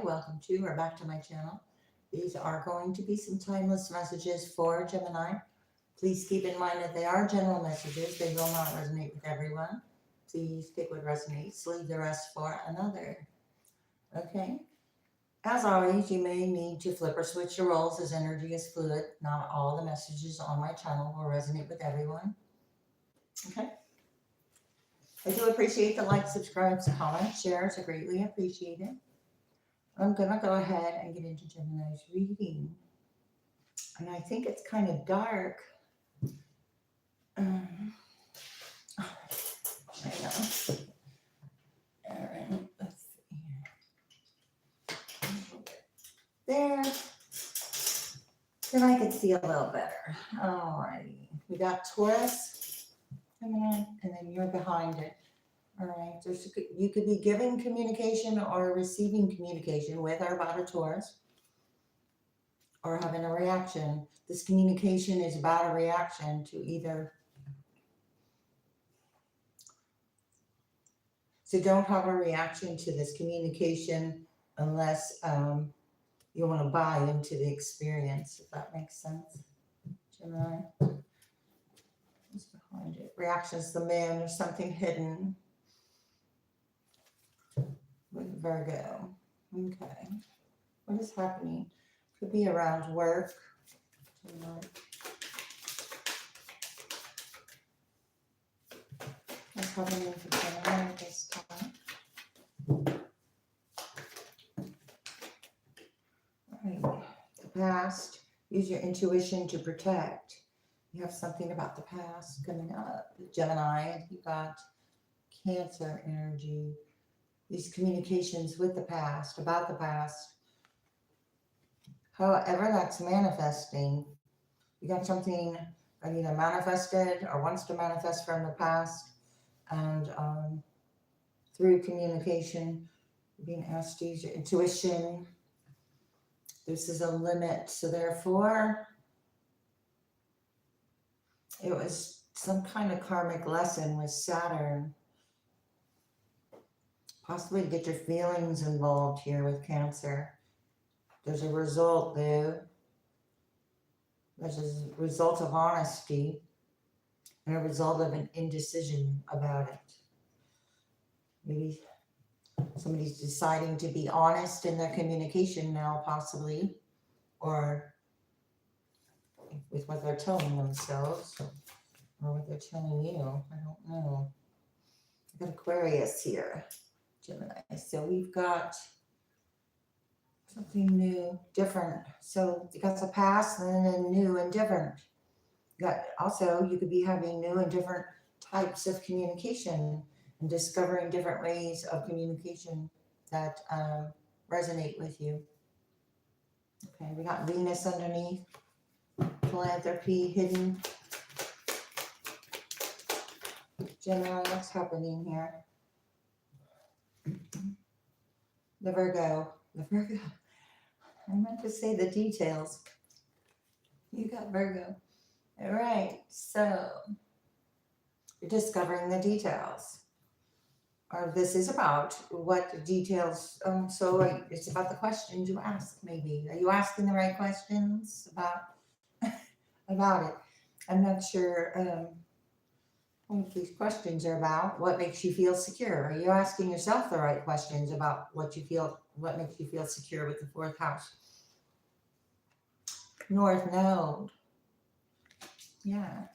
welcome to or back to my channel. These are going to be some timeless messages for Gemini. Please keep in mind that they are general messages. They will not resonate with everyone. Please pick what resonates, leave the rest for another. Okay? As always, you may need to flip or switch your roles as energy is fluid. Not all the messages on my channel will resonate with everyone. Okay? I do appreciate the likes, subscribes, comments, shares. I greatly appreciate it. I'm going to go ahead and get into Gemini's reading. And I think it's kind of dark. I know. All right, let's see here. There. Then I can see a little better. Alrighty. We got Taurus coming in, and then you're behind it. All right. You could be giving communication or receiving communication with or about a Taurus, or having a reaction. This communication is about a reaction to either. So don't have a reaction to this communication unless you want to buy into the experience, if that makes sense. Gemini. What's behind it? Reactions, the man, or something hidden. With Virgo. Okay. What is happening? Could be around work. What's happening for Gemini this time? Right. The past. Use your intuition to protect. You have something about the past coming up. Gemini, you got Cancer energy. These communications with the past, about the past. However that's manifesting, you got something that either manifested or wants to manifest from the past, and through communication, being asked to use your intuition. This is a limit, so therefore, it was some kind of karmic lesson with Saturn. Possibly to get your feelings involved here with Cancer. There's a result there. There's a result of honesty and a result of an indecision about it. Maybe somebody's deciding to be honest in their communication now, possibly, or with what they're telling themselves, or what they're telling you. I don't know. I've got Aquarius here. Gemini. So we've got something new, different. So you got the past and then new and different. You got also, you could be having new and different types of communication and discovering different ways of communication that resonate with you. Okay, we got Venus underneath, philanthropy hidden. Gemini, what's happening here? The Virgo. I meant to say the details. You got Virgo. All right. So you're discovering the details. Or this is about what details. So it's about the questions you ask. Maybe are you asking the right questions about it? I'm not sure. What these questions are about. What makes you feel secure? Are you asking yourself the right questions about what makes you feel secure with the fourth house? North Node. Yeah.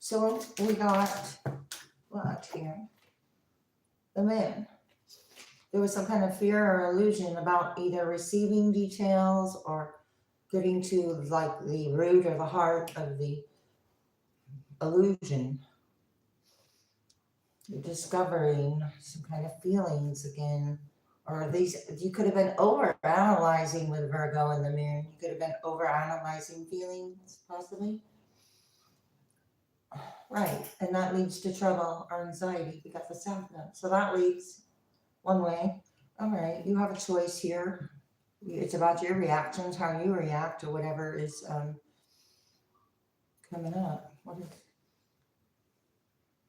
So we got what here? The Moon. There was some kind of fear or illusion about either receiving details or getting to like the root or the heart of the illusion. You're discovering some kind of feelings again, or these, you could have been over analyzing with Virgo and the Moon. You could have been over analyzing feelings, possibly. Right, and that leads to trouble or anxiety. We got the South Node, so that leads one way. All right, you have a choice here. It's about your reactions, how you react to whatever is coming up. What is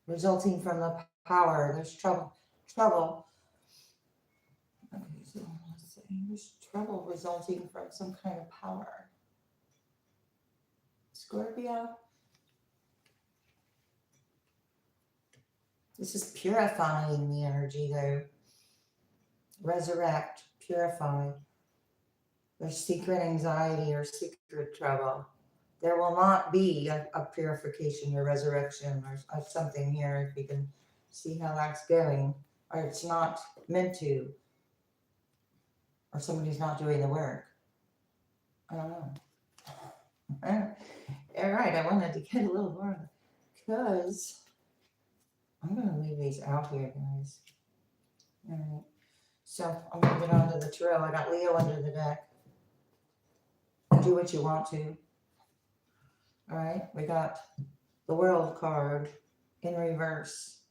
resulting from the power? There's trouble. Okay, so let's see. There's trouble resulting from some kind of power. Scorpio. This is purifying the energy though. Resurrect, purify. There's secret anxiety or secret trouble. There will not be a purification or resurrection or something here, if you can see how that's going. Or it's not meant to. Or somebody's not doing the work. I don't know. All right, I wanted to get a little more because I'm going to leave these out here, guys. All right. So I'm going to get on to the tarot. I got Leo under the deck. Do what you want to. All right. We got the World card in reverse.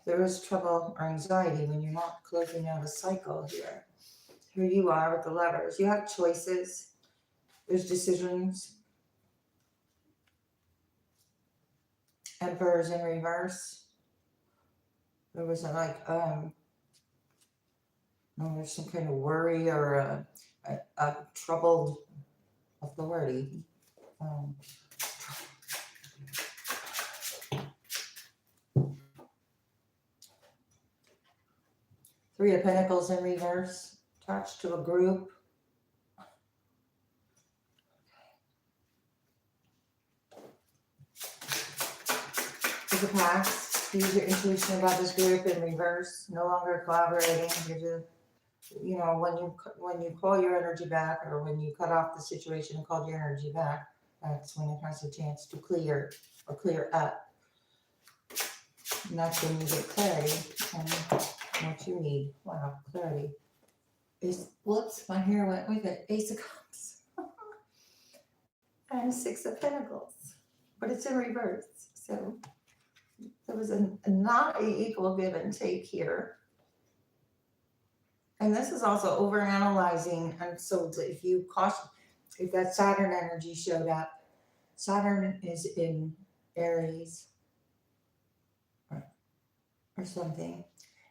There is trouble or anxiety when you're not closing out a cycle here. Here you are with the Lovers. You have choices. There's decisions. Emperor's in reverse. There was there's some kind of worry or a troubled authority. Three of Pentacles in reverse, attached to a group. To the past, use your intuition about this group in reverse. No longer collaborating. You're just, when you call your energy back, or when you cut off the situation and call your energy back, that's when it has a chance to clear or clear up. And that's when you get clarity on what you need. Wow, clarity. Whoops, my hair went with it. Ace of Cups. And Six of Pentacles. But it's in reverse. So there was not an equal give and take here. And this is also overanalyzing. And so if that Saturn energy showed up, Saturn is in Aries or something.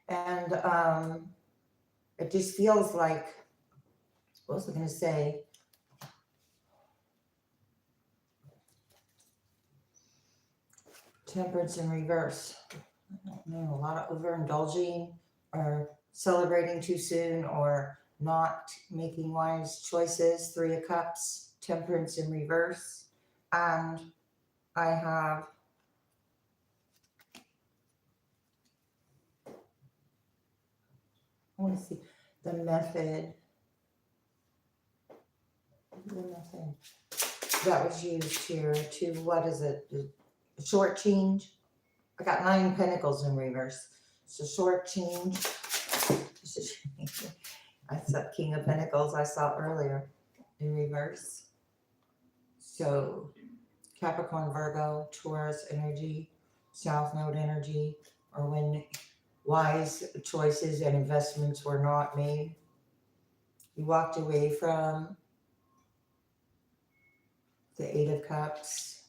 And it just feels like, what was I going to say? Temperance in reverse. I don't know, a lot of overindulging or celebrating too soon or not making wise choices. Three of Cups, Temperance in reverse. And I have I want to see the method that was used here to, what is it? A short change. I got 9 Pentacles in reverse. It's a short change. That's that King of Pentacles I saw earlier in reverse. So Capricorn, Virgo, Taurus energy, South Node energy, or when wise choices and investments were not made. You walked away from the Eight of Cups,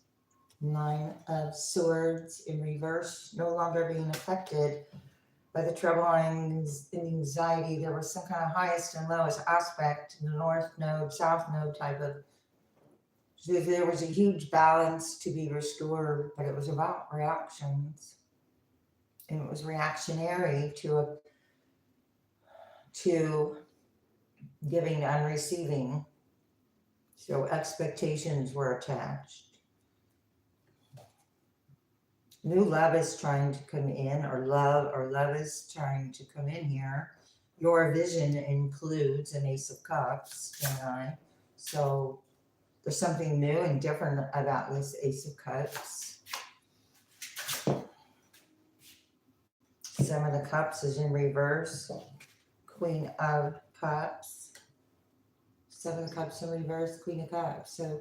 9 of Swords in reverse, no longer being affected by the trouble and anxiety. There was some kind of highest and lowest aspect, the North Node, South Node type of. So there was a huge balance to be restored, but it was about reactions. And it was reactionary to giving and receiving. So expectations were attached. New love is trying to come in, or love is trying to come in here. Your vision includes an Ace of Cups, Gemini. So there's something new and different about this Ace of Cups. Seven of Cups is in reverse. Queen of Cups. Seven of Cups in reverse, Queen of Cups. So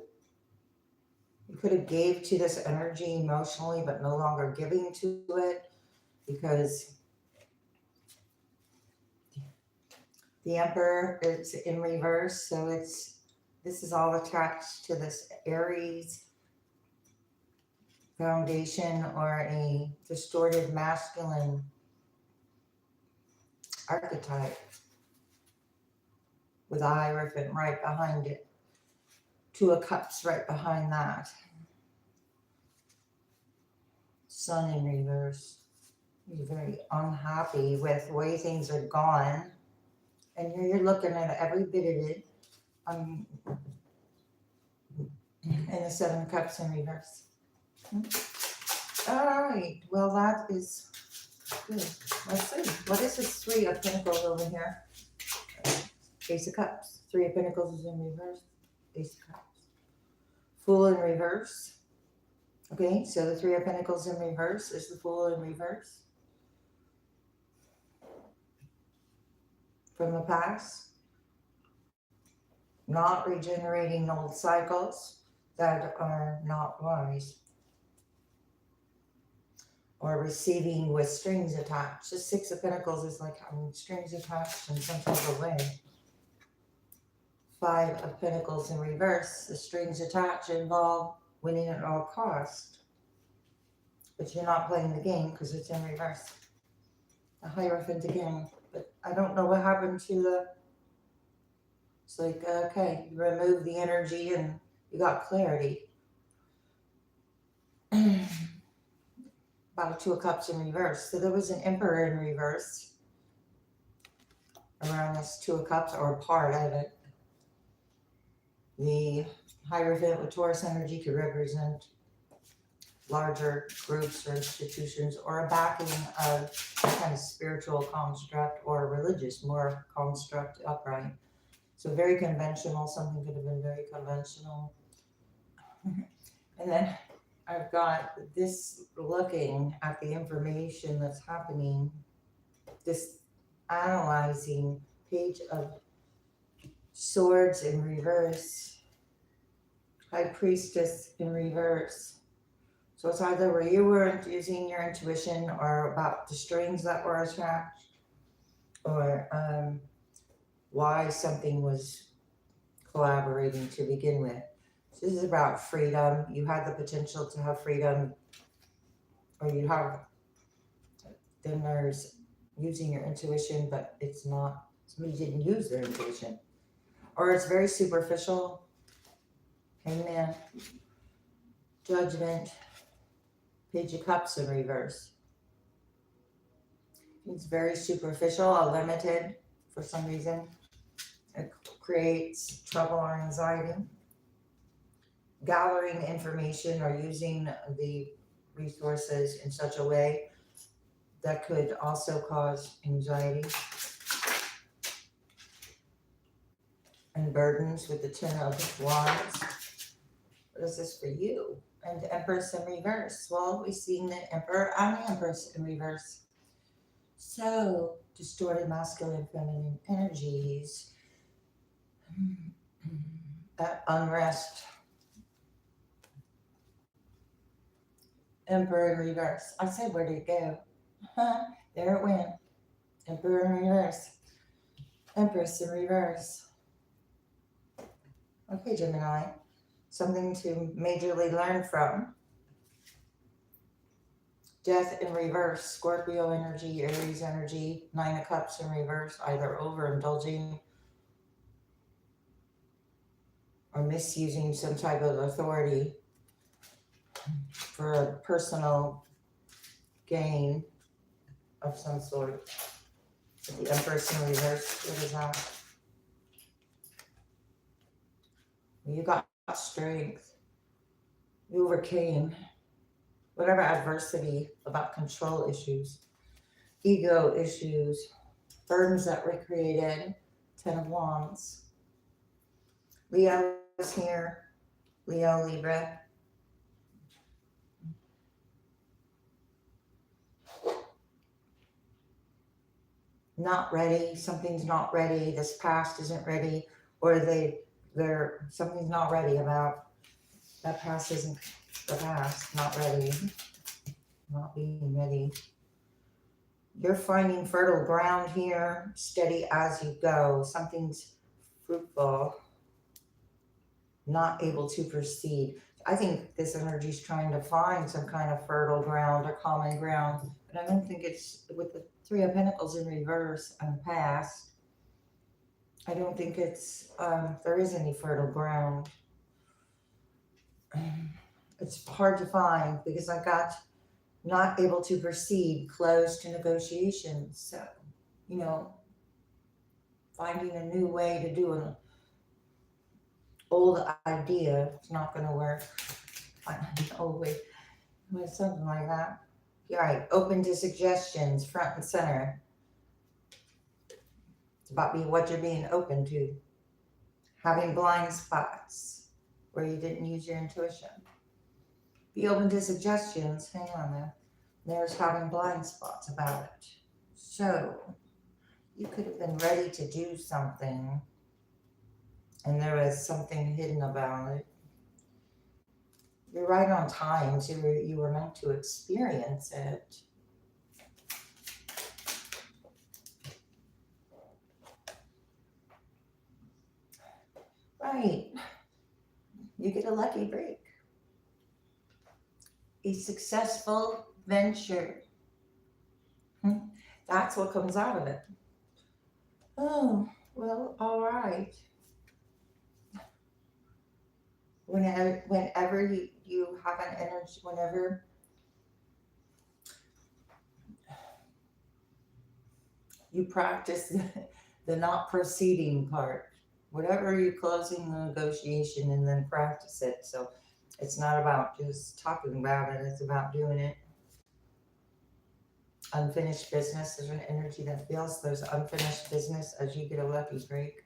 you could have gave to this energy emotionally, but no longer giving to it because the Emperor is in reverse. So this is all attached to this Aries foundation or a distorted masculine archetype. with a Hierophant right behind it. Two of Cups right behind that. Sun in reverse. You're very unhappy with the way things are gone. And here you're looking at every bit of it. And the Seven of Cups in reverse. All right. Well, that is good. Let's see. What is this Three of Pentacles over here? Ace of Cups. Three of Pentacles is in reverse. Ace of Cups. Fool in reverse. Okay, so the Three of Pentacles in reverse is the Fool in reverse. From the past. Not regenerating old cycles that are not wise. Or receiving with strings attached. The Six of Pentacles is like having strings attached in some type of way. Five of Pentacles in reverse. The strings attached involve winning at all cost. But you're not playing the game because it's in reverse. The Hierophant again. But I don't know what happened to the... It's like, okay, you remove the energy and you got clarity. About Two of Cups in reverse. So there was an Emperor in reverse around this Two of Cups, or part of it. The Hierophant with Taurus energy could represent larger groups or institutions, or a backing of some kind of spiritual construct or religious, more construct upright. So very conventional. Something could have been very conventional. And then I've got this looking at the information that's happening, this analyzing Page of Swords in reverse, High Priestess in reverse. So it's either where you weren't using your intuition, or about the strings that were attached, or why something was collaborating to begin with. So this is about freedom. You had the potential to have freedom, or you have, then there's using your intuition, but it's not, somebody didn't use their intuition. Or it's very superficial. Hangman, Judgment, Page of Cups in reverse. It's very superficial, or limited for some reason. It creates trouble or anxiety. Gathering information or using the resources in such a way that could also cause anxiety and burdens with the Ten of Wands. What is this for you? And the Empress in reverse. Well, we've seen the Emperor and the Empress in reverse. So, distorted masculine, feminine energies. That unrest. Emperor in reverse. I said, where did it go? There it went. Emperor in reverse. Empress in reverse. Okay, Gemini. Something to majorly learn from. Death in reverse. Scorpio energy, Aries energy. Nine of Cups in reverse. Either overindulging or misusing some type of authority for a personal gain of some sort. The Empress in reverse. What is that? You got strength. You overcame whatever adversity about control issues, ego issues, burdens that were created. Ten of Wands. Leo is here. Leo, Libra. Not ready. Something's not ready. This past isn't ready, or something's not ready about that past. Isn't the past. Not ready. Not being ready. You're finding fertile ground here. Steady as you go. Something's fruitful. Not able to proceed. I think this energy is trying to find some kind of fertile ground or common ground, but I don't think it's with the Three of Pentacles in reverse and past. I don't think there is any fertile ground. It's hard to find because I got not able to proceed, closed to negotiations. So, you know, finding a new way to do an old idea is not going to work. Find an old way, something like that. All right, open to suggestions, front and center. It's about what you're being open to. Having blind spots where you didn't use your intuition. Be open to suggestions. Hang on there. There's having blind spots about it. So, you could have been ready to do something and there was something hidden about it. You're right on time, so you were meant to experience it. Right. You get a lucky break. A successful venture. That's what comes out of it. Oh, well, all right. Whenever you have an energy, whenever you practice the not proceeding part, whatever you're closing the negotiation and then practice it. So it's not about just talking about it, it's about doing it. Unfinished business, there's an energy that feels there's unfinished business as you get a lucky break.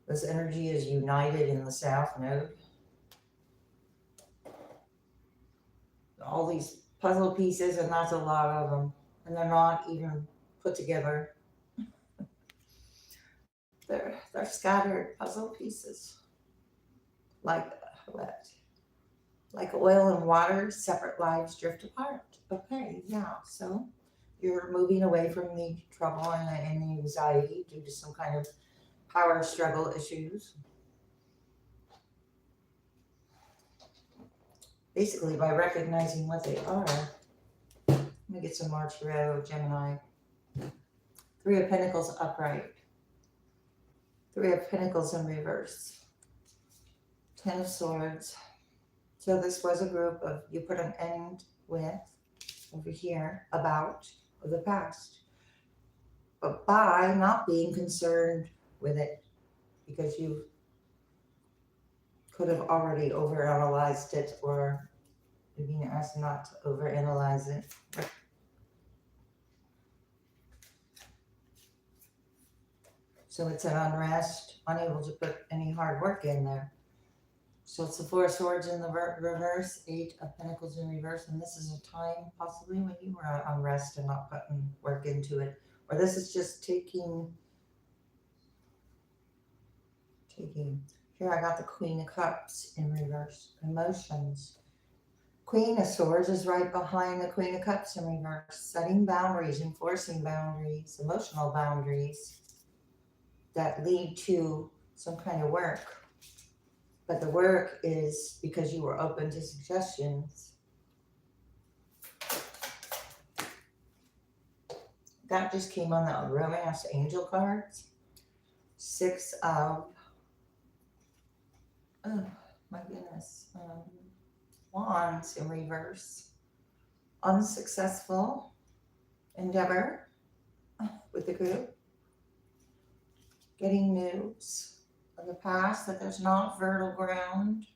This energy is united in the South Node. All these puzzle pieces, and that's a lot of them, and they're not even put together. They're scattered puzzle pieces, like what? Like oil and water, separate lives drift apart. Okay, yeah. So you're moving away from the trouble and the anxiety due to some kind of power struggle issues. Basically, by recognizing what they are. Let me get some more tarot, Gemini. Three of Pentacles upright. Three of Pentacles in reverse. Ten of Swords. So this was a group of, you put an end with, over here, about, of the past. But by not being concerned with it, because you could have already overanalyzed it, or you're being asked not to overanalyze it. So it's an unrest, unable to put any hard work in there. So it's the Four of Swords in the reverse, Eight of Pentacles in reverse, and this is a time possibly when you were on rest and not putting work into it. Or this is just taking, here I got the Queen of Cups in reverse, emotions. Queen of Swords is right behind the Queen of Cups in reverse, setting boundaries, enforcing boundaries, emotional boundaries that lead to some kind of work. But the work is because you were open to suggestions. That just came on the Romance Angel cards. Six of, oh my goodness, Wands in reverse. Unsuccessful endeavor with the group. Getting news of the past that there's not fertile ground.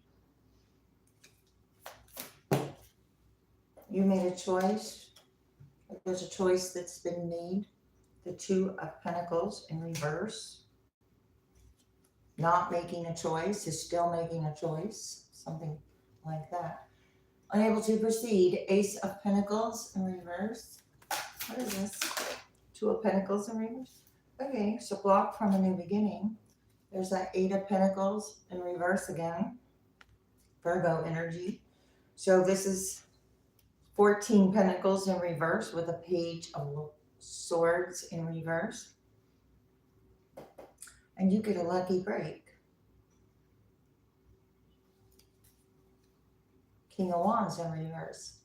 You made a choice. There's a choice that's been made. The Two of Pentacles in reverse. Not making a choice is still making a choice. Something like that. Unable to proceed. Ace of Pentacles in reverse. What is this? Two of Pentacles in reverse. Okay, so blocked from a new beginning. There's that Eight of Pentacles in reverse again. Virgo energy. So this is 14 Pentacles in reverse with a Page of Swords in reverse. And you get a lucky break. King of Wands in reverse.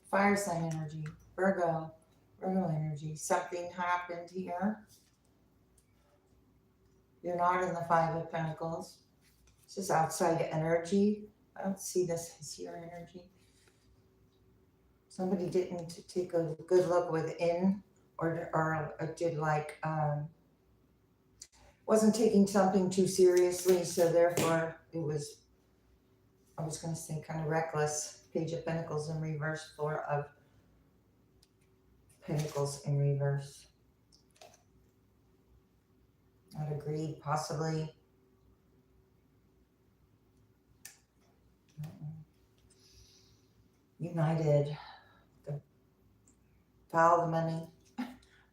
Fire sign energy. Virgo. Virgo energy. Something happened here. You're not in the Five of Pentacles. This is outside energy. I don't see this as your energy. Somebody didn't take a good look within, or did like, wasn't taking something too seriously, so therefore it was, I was going to say, kind of reckless. Page of Pentacles in reverse, Four of Pentacles in reverse. Not agreed, possibly. United. Follow the money.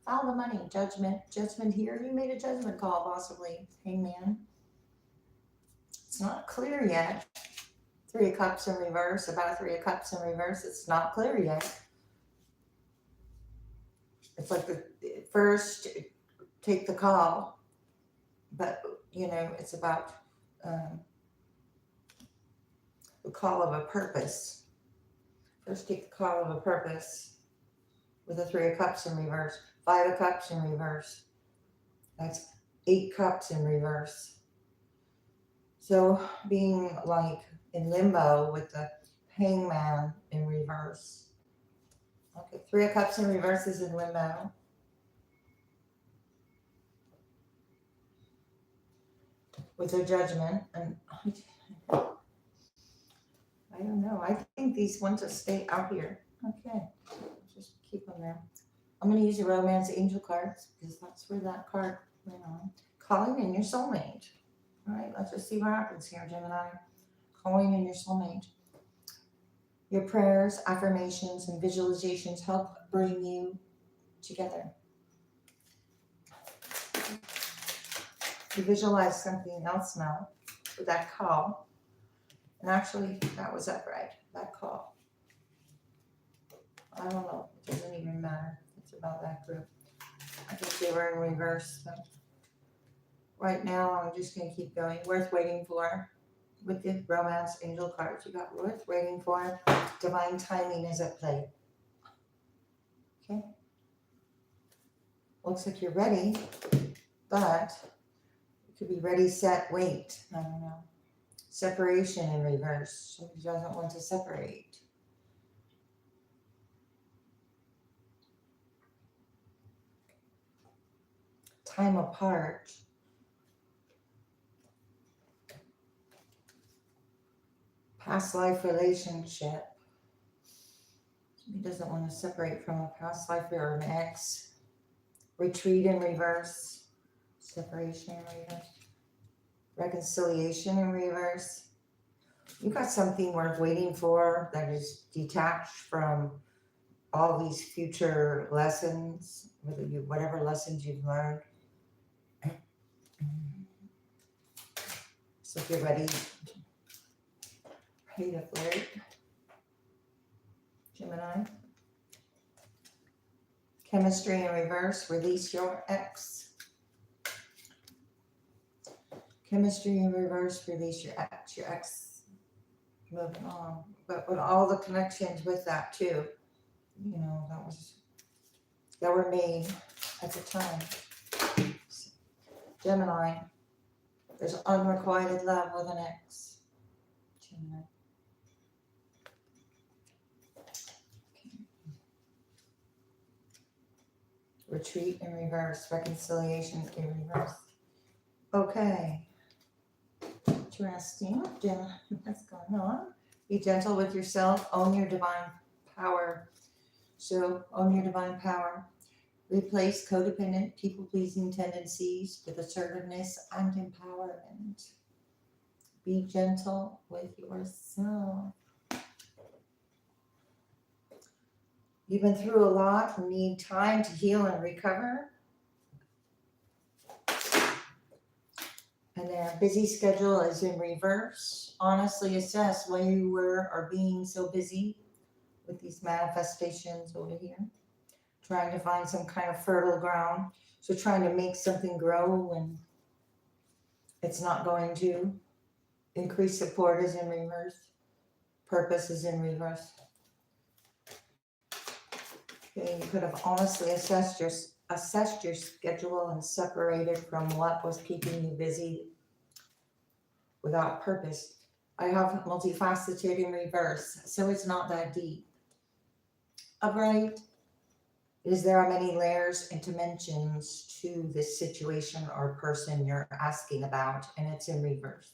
Follow the money. Judgment. Judgment here. You made a judgment call, possibly. Hangman. It's not clear yet. Three of Cups in reverse. About Three of Cups in reverse. It's not clear yet. It's like the first, take the call. But, you know, it's about the call of a purpose. First take the call of a purpose with the Three of Cups in reverse. Five of Cups in reverse. That's Eight Cups in reverse. So being like in limbo with the Hangman in reverse. Okay, Three of Cups in reverse is in limbo. With their judgment. And I don't know. I think these want to stay out here. Okay, just keep them there. I'm going to use the Romance Angel cards because that's where that card went on. Calling in your soulmate. All right, let's just see what happens here, Gemini. Calling in your soulmate. Your prayers, affirmations, and visualizations help bring you together. You visualize something else now with that call. And actually, that was upright, that call. I don't know. It doesn't even matter. It's about that group. I think they were in reverse. But right now, I'm just going to keep going. Worth waiting for. With the Romance Angel cards, you got worth waiting for. Divine timing is at play. Okay. Looks like you're ready, but you could be ready, set, wait. I don't know. Separation in reverse. Somebody doesn't want to separate. Time apart. Past life relationship. He doesn't want to separate from a past life or an ex. Retreat in reverse. Separation in reverse. Reconciliation in reverse. You got something worth waiting for that is detached from all these future lessons, whatever lessons you've learned. So if you're ready to flirt, Gemini. Chemistry in reverse, release your ex. Chemistry in reverse, release your ex. Your ex, moving on. But with all the connections with that too, you know, that were made at the time. Gemini, there's unrequited love with an ex. Gemini. Retreat in reverse, reconciliation in reverse. Okay. Interesting. What's going on? Be gentle with yourself. Own your divine power. So, own your divine power. Replace codependent, people-pleasing tendencies with assertiveness and empowerment. Be gentle with yourself. You've been through a lot and need time to heal and recover. And their busy schedule is in reverse. Honestly assess why you were or being so busy with these manifestations over here. Trying to find some kind of fertile ground. So trying to make something grow when it's not going to. Increased support is in reverse. Purpose is in reverse. Okay, you could have honestly assessed your schedule and separated from what was keeping you busy without purpose. I have multifaceted in reverse, so it's not that deep. Upright, is there many layers and dimensions to this situation or person you're asking about, and it's in reverse.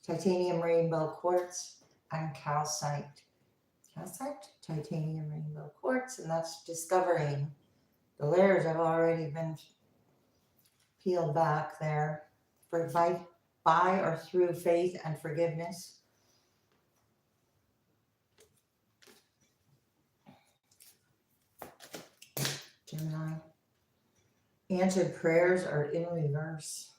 Titanium rainbow quartz and calcite. Calcite, titanium rainbow quartz, and that's discovering. The layers have already been peeled back there for by or through faith and forgiveness. Gemini. Answered prayers are in reverse.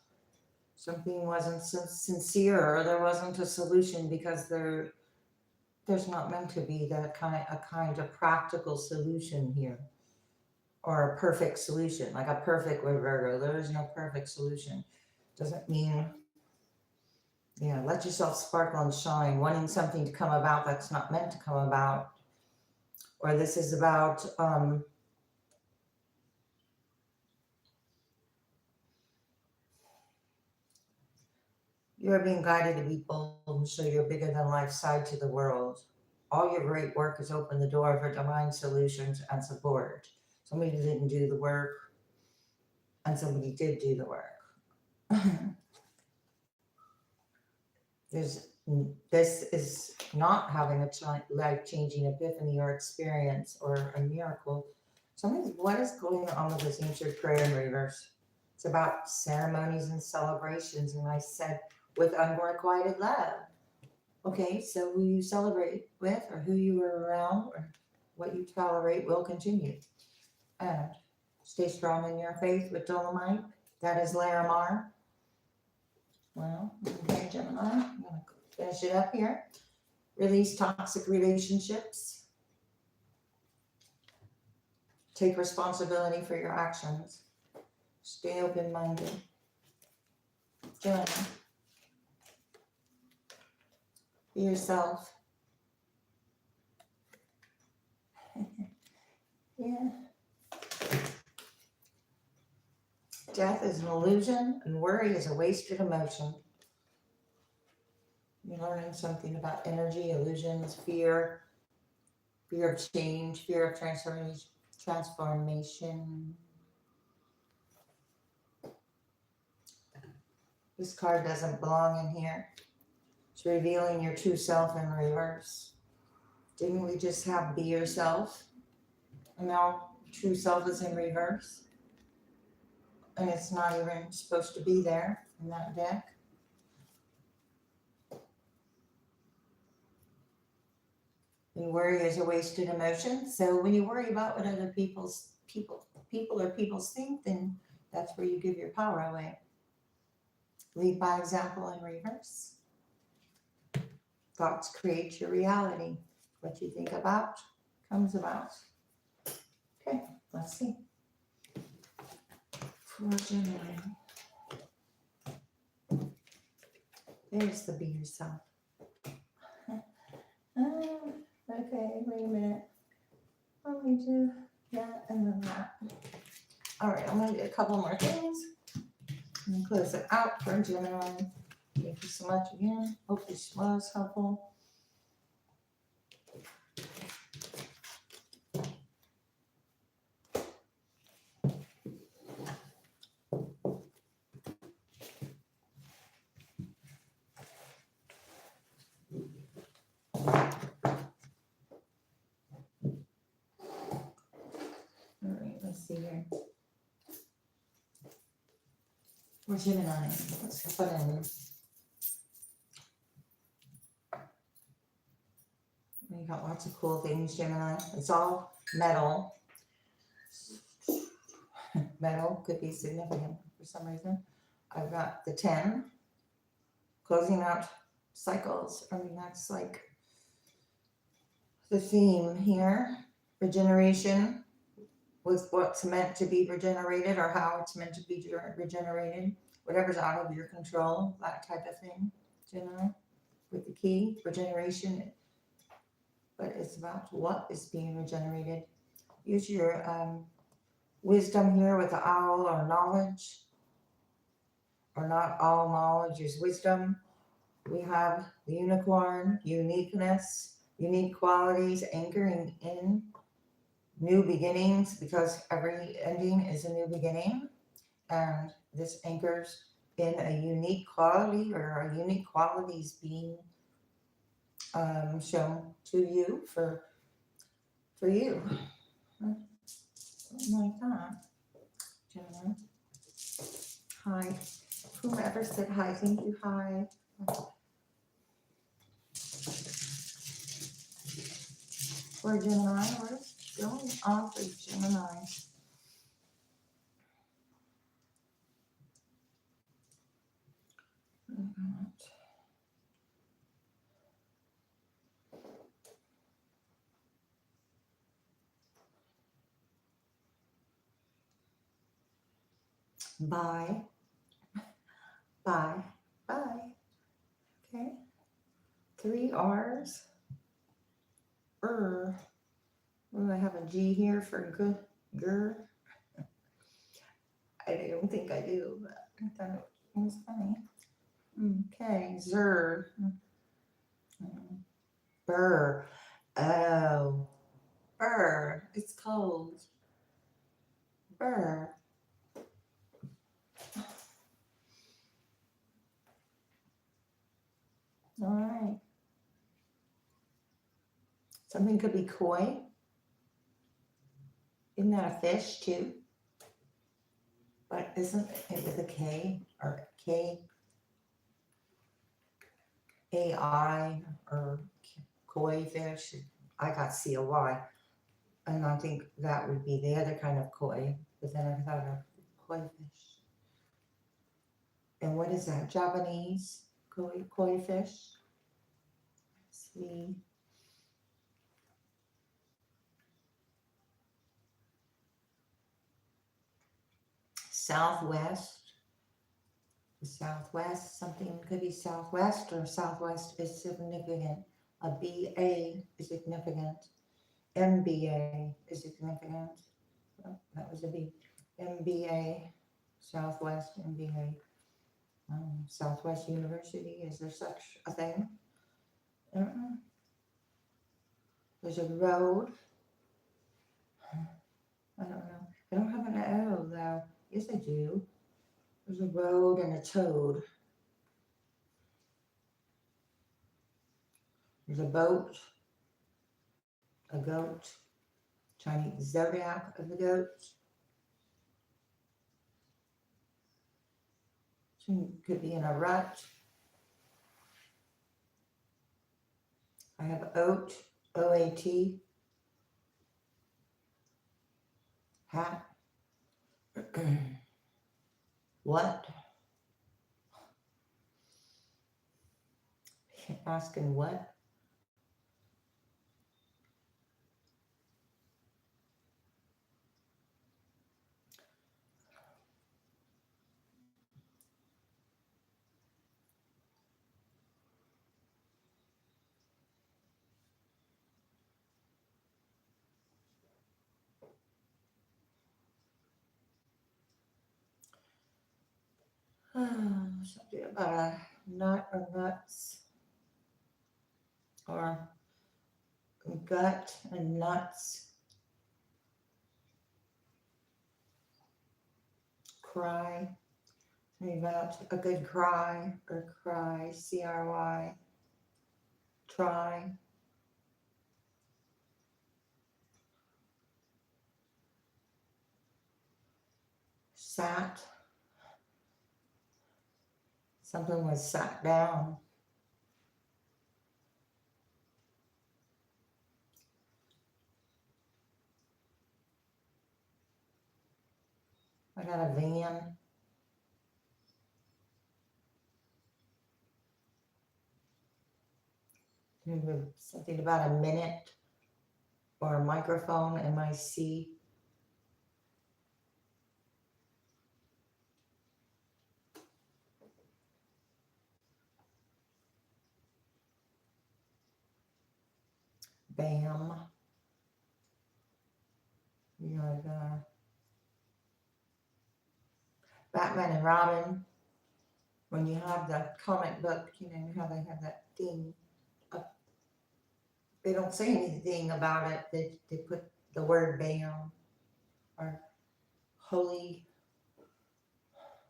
Something wasn't sincere, or there wasn't a solution because there's not meant to be a kind of practical solution here, or a perfect solution, like a perfect reverter. There is no perfect solution. Doesn't mean, let yourself sparkle and shine, wanting something to come about that's not meant to come about. Or this is about you're being guided to be bold and show your bigger than life side to the world. All your great work has opened the door for divine solutions and support. Somebody didn't do the work, and somebody did do the work. This is not having a life-changing epiphany or experience or a miracle. What is going on with this answered prayer in reverse? It's about ceremonies and celebrations, and I said, with unrequited love. Okay, so who you celebrate with, or who you are around, or what you tolerate will continue. And stay strong in your faith with Dolomite. That is Laramar. Well, okay, Gemini, I'm going to finish it up here. Release toxic relationships. Take responsibility for your actions. Stay open-minded. Gemini. Be yourself. Yeah. Death is an illusion, and worry is a wasted emotion. You're learning something about energy, illusions, fear of change, fear of transformation. This card doesn't belong in here. It's revealing your true self in reverse. Didn't we just have be yourself? And now true self is in reverse. And it's not even supposed to be there in that deck. And worry is a wasted emotion. So when you worry about what other people think, then that's where you give your power away. Lead by example in reverse. Thoughts create your reality. What you think about comes about. Okay, let's see. For Gemini. There's the be yourself. Okay, wait a minute. Let me do that and then that. All right, I'm going to do a couple more things and close it out for Gemini. Thank you so much again. Hope this was helpful. All right, let's see here. For Gemini, let's put in. We got lots of cool things, Gemini. It's all metal. Metal could be significant for some reason. I've got the 10, closing out cycles. I mean, that's like the theme here. Regeneration with what's meant to be regenerated or how it's meant to be regenerated. Whatever's out of your control, that type of thing, Gemini. With the key, regeneration. But it's about what is being regenerated. use your wisdom here with the owl, or knowledge, or not all knowledge is wisdom. We have the unicorn, uniqueness, unique qualities, anchoring in new beginnings, because every ending is a new beginning. And this anchors in a unique quality, or a unique qualities being shown to you for you. Like that. Gemini. Hi. Whomever said hi, thank you. Hi. For Gemini, what is going on for Gemini? Bye. Bye. Bye. Okay. 3 R's. Oh, I have a G here for good. Gur. I don't think I do, but I thought it was funny. Okay. Zer. Burr. Oh. Burr. It's cold. Burr. All right. Something could be koi. Isn't that a fish too? But isn't it with a K, or K-A-I, or koi fish? I got COY, and I think that would be the other kind of koi, but then I thought of koi fish. And what is that? Japanese koi fish? See. Southwest. Southwest, something could be southwest, or southwest is significant. A BA is significant. MBA is significant. Oh, that was a B. MBA, Southwest MBA. Southwest University, is there such a thing? There's a road. I don't know. I don't have an O though. Yes, I do. There's a road and a toad. There's a boat, a goat, Chinese zodiac of the goat. Could be in a rut. I have oat, O-A-T, hat. What? Asking what? Something about a nut or nuts, or gut and nuts. Cry. Something about a good cry, or cry, C-R-Y. Try. Sat. Something was sat down. I got a van. Something about a minute, or a microphone, M-I-C. Bam. You have Batman and Robin. When you have the comic book, you know how they have that thing up. They don't say anything about it. They put the word bam or holy,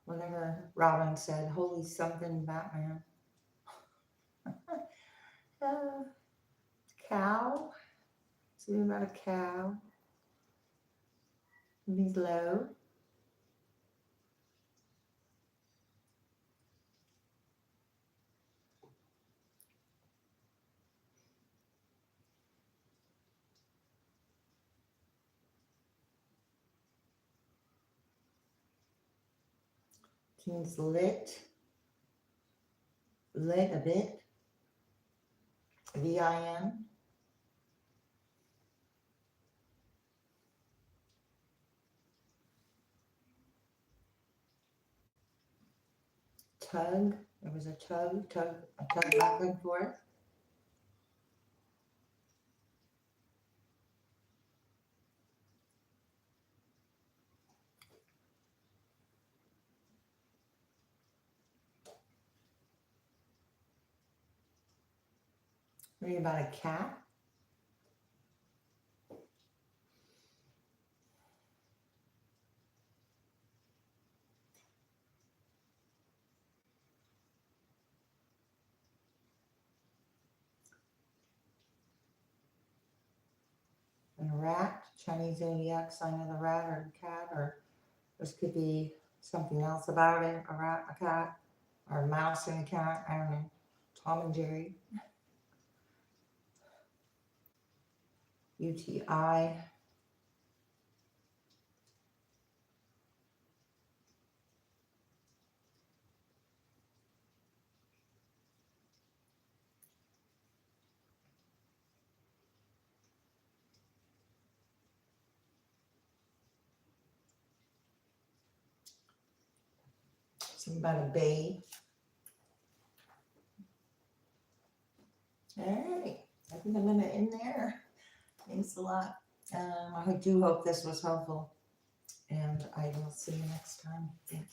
whatever Robin said, holy something Batman. Cow. Something about a cow. And he's low. Seems lit. Lit a bit. VIN. Tug. There was a tug back and forth. Maybe about a cat. And a rat. Chinese zodiac sign of the rat or cat, or this could be something else about it. A rat, a cat, or a mouse and a cat. I don't know. Tom and Jerry. UTI. Something about a bay. All right. I think I'm going to end there. Thanks a lot. I do hope this was helpful. And I will see you next time. Thanks.